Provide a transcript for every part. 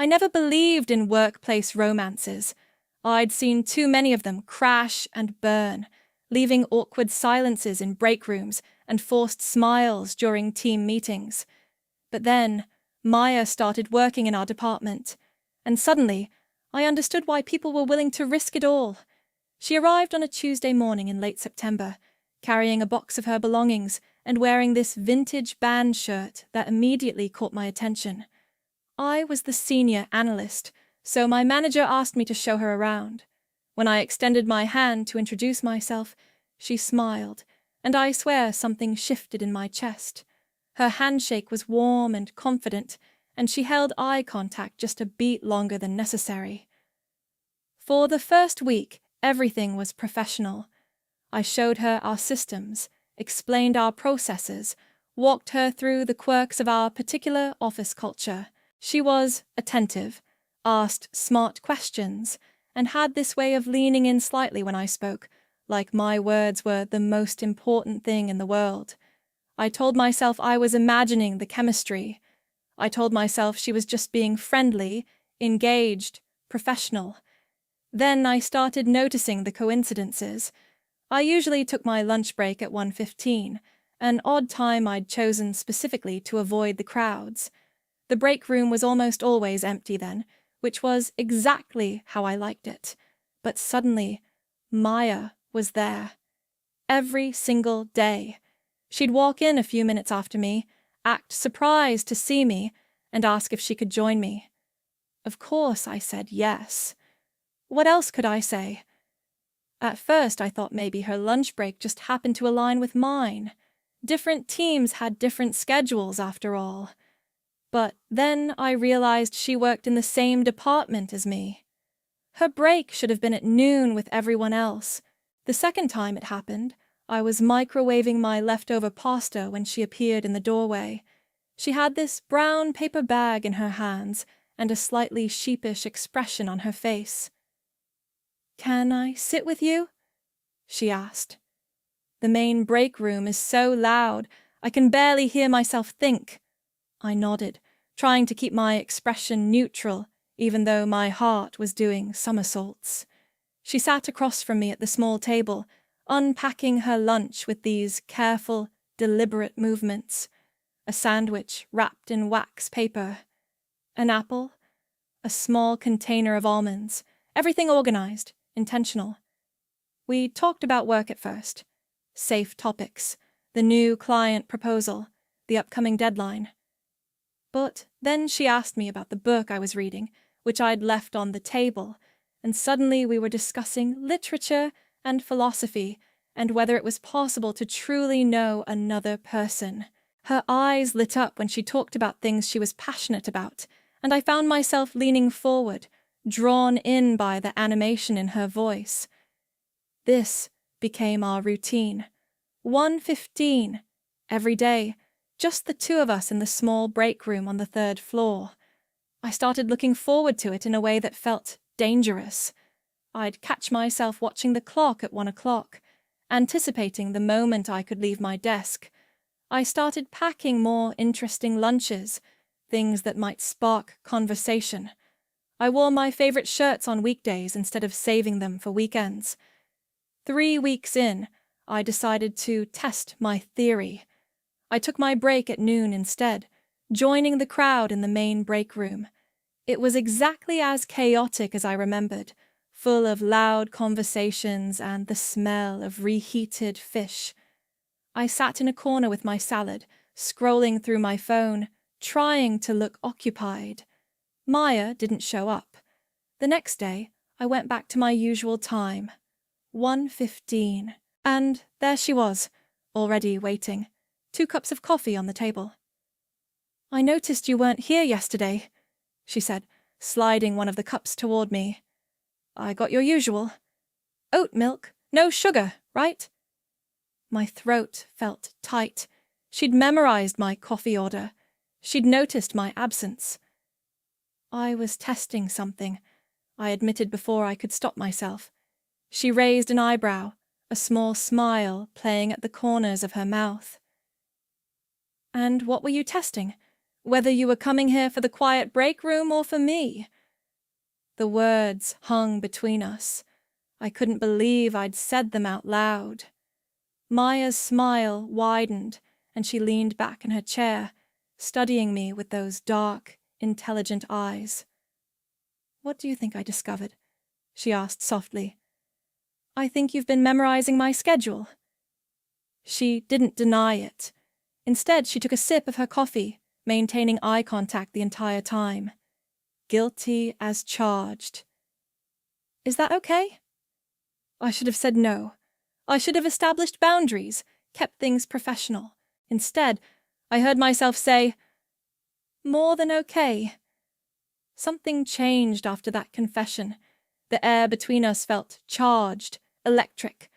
I never believed in workplace romances. I'd seen too many of them crash and burn, leaving awkward silences in break rooms and forced smiles during team meetings. But then, Maya started working in our department, and suddenly, I understood why people were willing to risk it all. She arrived on a Tuesday morning in late September, carrying a box of her belongings and wearing this vintage band shirt that immediately caught my attention. I was the senior analyst, so my manager asked me to show her around. When I extended my hand to introduce myself, she smiled, and I swear something shifted in my chest. Her handshake was warm and confident, and she held eye contact just a beat longer than necessary. For the first week, everything was professional. I showed her our systems, explained our processes, walked her through the quirks of our particular office culture. She was attentive, asked smart questions, and had this way of leaning in slightly when I spoke, like my words were the most important thing in the world. I told myself I was imagining the chemistry. I told myself she was just being friendly, engaged, professional. Then I started noticing the coincidences. I usually took my lunch break at 1:15, an odd time I'd chosen specifically to avoid the crowds. The break room was almost always empty then, which was exactly how I liked it. But suddenly, Maya was there. Every single day. She'd walk in a few minutes after me, act surprised to see me, and ask if she could join me. Of course I said yes. What else could I say? At first I thought maybe her lunch break just happened to align with mine. Different teams had different schedules after all. But then I realized she worked in the same department as me. Her break should have been at noon with everyone else. The second time it happened, I was microwaving my leftover pasta when she appeared in the doorway. She had this brown paper bag in her hands and a slightly sheepish expression on her face. "Can I sit with you?" she asked. "The main break room is so loud, I can barely hear myself think." I nodded, trying to keep my expression neutral, even though my heart was doing somersaults. She sat across from me at the small table, unpacking her lunch with these careful, deliberate movements. A sandwich wrapped in wax paper. An apple. A small container of almonds. Everything organized, intentional. We talked about work at first. Safe topics. The new client proposal. The upcoming deadline. But then she asked me about the book I was reading, which I'd left on the table, and suddenly we were discussing literature and philosophy, and whether it was possible to truly know another person. Her eyes lit up when she talked about things she was passionate about, and I found myself leaning forward, drawn in by the animation in her voice. This became our routine. 1:15, every day, just the two of us in the small break room on the third floor. I started looking forward to it in a way that felt dangerous. I'd catch myself watching the clock at 1:00, anticipating the moment I could leave my desk. I started packing more interesting lunches, things that might spark conversation. I wore my favorite shirts on weekdays instead of saving them for weekends. 3 weeks in, I decided to test my theory. I took my break at noon instead, joining the crowd in the main break room. It was exactly as chaotic as I remembered, full of loud conversations and the smell of reheated fish. I sat in a corner with my salad, scrolling through my phone, trying to look occupied. Maya didn't show up. The next day, I went back to my usual time, 1:15, and there she was, already waiting. 2 cups of coffee on the table. "I noticed you weren't here yesterday," she said, sliding one of the cups toward me. "I got your usual. Oat milk, no sugar, right?" My throat felt tight. She'd memorized my coffee order. She'd noticed my absence. I was testing something, I admitted before I could stop myself. She raised an eyebrow, a small smile playing at the corners of her mouth. "And what were you testing? whether you were coming here for the quiet break room or for me." The words hung between us. I couldn't believe I'd said them out loud. Maya's smile widened, and she leaned back in her chair, studying me with those dark, intelligent eyes. "What do you think I discovered?" she asked softly. "I think you've been memorizing my schedule." She didn't deny it. Instead, she took a sip of her coffee, maintaining eye contact the entire time. Guilty as charged. "Is that okay?" I should have said no. I should have established boundaries, kept things professional. Instead, I heard myself say, "More than okay." Something changed after that confession. The air between us felt charged, electric.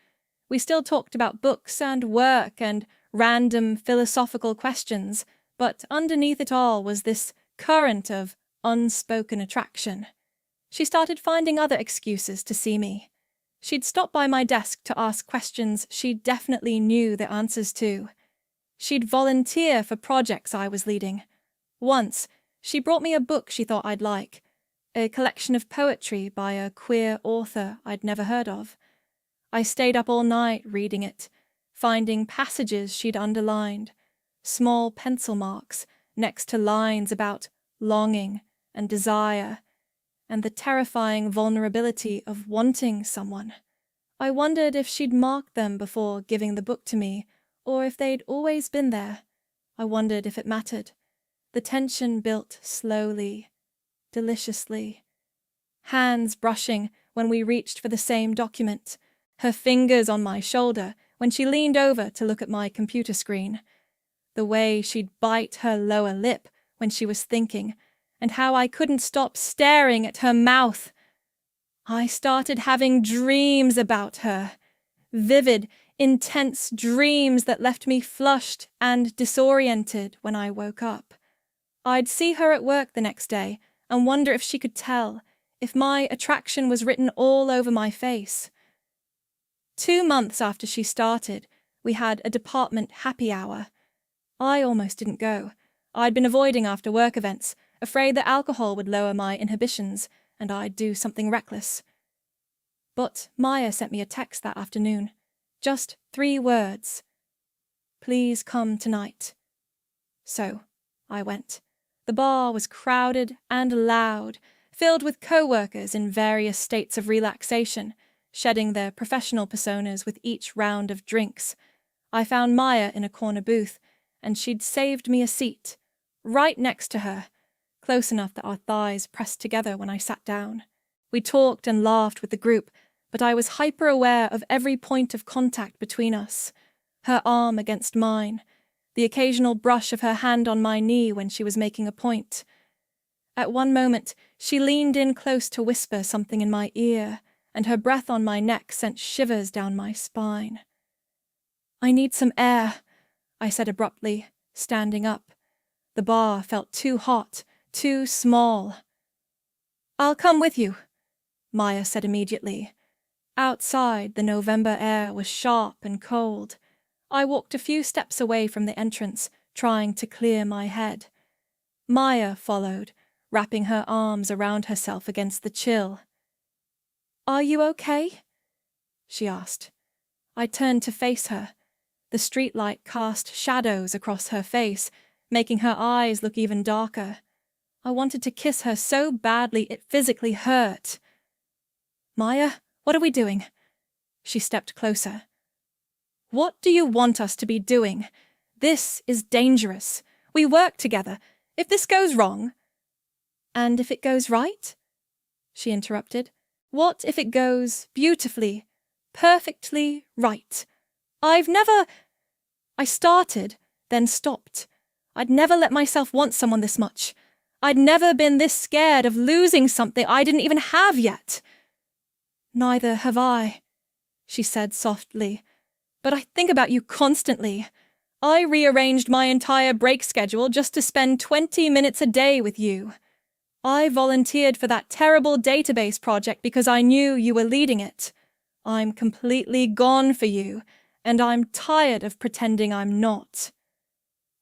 We still talked about books and work and random philosophical questions, but underneath it all was this current of unspoken attraction. She started finding other excuses to see me. She'd stop by my desk to ask questions she definitely knew the answers to. She'd volunteer for projects I was leading. Once, she brought me a book she thought I'd like, a collection of poetry by a queer author I'd never heard of. I stayed up all night reading it, finding passages she'd underlined, small pencil marks next to lines about longing and desire, and the terrifying vulnerability of wanting someone. I wondered if she'd marked them before giving the book to me, or if they'd always been there. I wondered if it mattered. The tension built slowly, deliciously. Hands brushing when we reached for the same document, her fingers on my shoulder when she leaned over to look at my computer screen. The way she'd bite her lower lip when she was thinking, and how I couldn't stop staring at her mouth. I started having dreams about her. Vivid, intense dreams that left me flushed and disoriented when I woke up. I'd see her at work the next day and wonder if she could tell, if my attraction was written all over my face. 2 months after she started, we had a department happy hour. I almost didn't go. I'd been avoiding after-work events, afraid that alcohol would lower my inhibitions and I'd do something reckless. But Maya sent me a text that afternoon. Just 3 words. "Please come tonight." So, I went. The bar was crowded and loud, filled with coworkers in various states of relaxation, shedding their professional personas with each round of drinks. I found Maya in a corner booth, and she'd saved me a seat, right next to her, close enough that our thighs pressed together when I sat down. We talked and laughed with the group, but I was hyper-aware of every point of contact between us. Her arm against mine, the occasional brush of her hand on my knee when she was making a point. At one moment, she leaned in close to whisper something in my ear, and her breath on my neck sent shivers down my spine. "I need some air," I said abruptly, standing up. The bar felt too hot, too small. "I'll come with you," Maya said immediately. Outside, the November air was sharp and cold. I walked a few steps away from the entrance, trying to clear my head. Maya followed, wrapping her arms around herself against the chill. "Are you okay?" she asked. I turned to face her. The streetlight cast shadows across her face, making her eyes look even darker. I wanted to kiss her so badly it physically hurt. "Maya, what are we doing?" She stepped closer. "What do you want us to be doing? This is dangerous. We work together. If this goes wrong—" "And if it goes right?" she interrupted. "What if it goes beautifully, perfectly right? I've never—" I started, then stopped. I'd never let myself want someone this much. I'd never been this scared of losing something I didn't even have yet. "Neither have I," she said softly. "But I think about you constantly. I rearranged my entire break schedule just to spend 20 minutes a day with you. I volunteered for that terrible database project because I knew you were leading it. I'm completely gone for you, and I'm tired of pretending I'm not."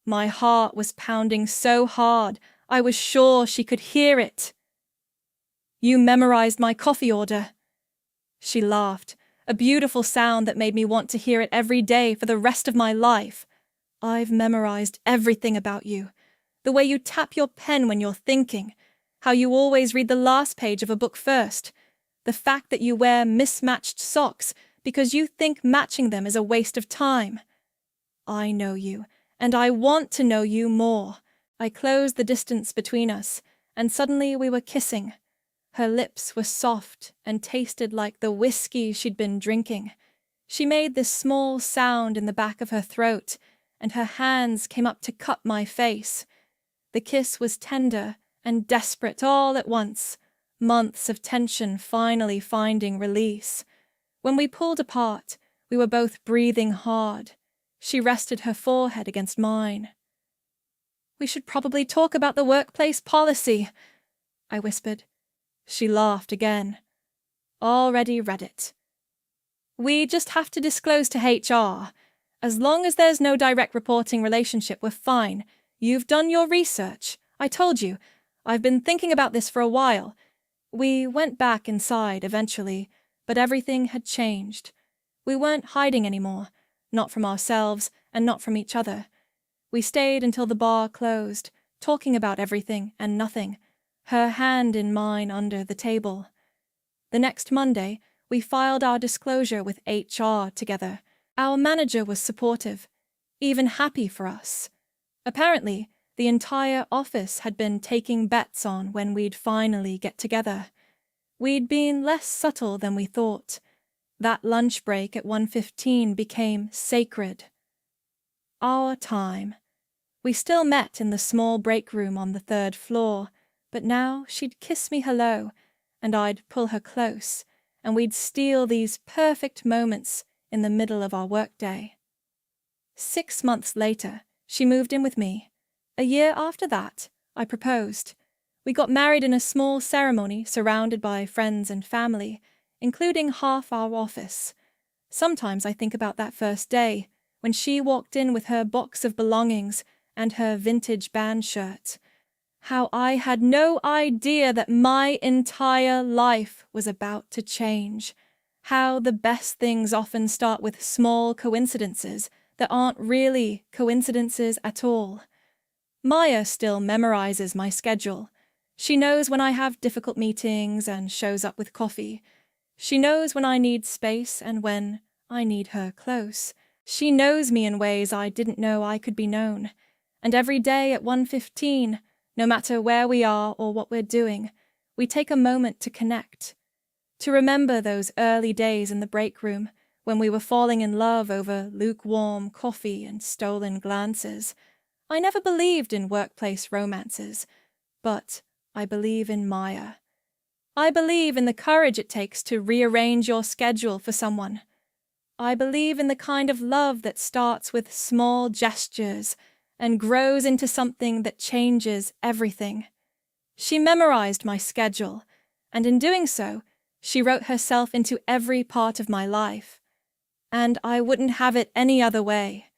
My heart was pounding so hard, I was sure she could hear it. "You memorized my coffee order." She laughed, a beautiful sound that made me want to hear it every day for the rest of my life. "I've memorized everything about you. The way you tap your pen when you're thinking, how you always read the last page of a book first, the fact that you wear mismatched socks because you think matching them is a waste of time. I know you, and I want to know you more." I closed the distance between us, and suddenly we were kissing. Her lips were soft and tasted like the whiskey she'd been drinking. She made this small sound in the back of her throat, and her hands came up to cup my face. The kiss was tender and desperate all at once, months of tension finally finding release. When we pulled apart, we were both breathing hard. She rested her forehead against mine. "We should probably talk about the workplace policy," I whispered. She laughed again. "Already read it. We just have to disclose to HR. As long as there's no direct reporting relationship, we're fine. You've done your research. I told you. I've been thinking about this for a while." We went back inside eventually, but everything had changed. We weren't hiding anymore, not from ourselves and not from each other. We stayed until the bar closed, talking about everything and nothing, her hand in mine under the table. The next Monday, we filed our disclosure with HR together. Our manager was supportive, even happy for us. Apparently, the entire office had been taking bets on when we'd finally get together. We'd been less subtle than we thought. That lunch break at 1:15 became sacred. Our time. We still met in the small break room on the 3rd floor, but now she'd kiss me hello, and I'd pull her close, and we'd steal these perfect moments in the middle of our workday. 6 months later, she moved in with me. A year after that, I proposed. We got married in a small ceremony surrounded by friends and family, including half our office. Sometimes I think about that first day, when she walked in with her box of belongings and her vintage band shirt. How I had no idea that my entire life was about to change. How the best things often start with small coincidences that aren't really coincidences at all. Maya still memorizes my schedule. She knows when I have difficult meetings and shows up with coffee. She knows when I need space and when I need her close. She knows me in ways I didn't know I could be known. And every day at 1:15, no matter where we are or what we're doing, we take a moment to connect. To remember those early days in the break room when we were falling in love over lukewarm coffee and stolen glances. I never believed in workplace romances, but I believe in Maya. I believe in the courage it takes to rearrange your schedule for someone. I believe in the kind of love that starts with small gestures and grows into something that changes everything. She memorized my schedule, and in doing so, she wrote herself into every part of my life. And I wouldn't have it any other way.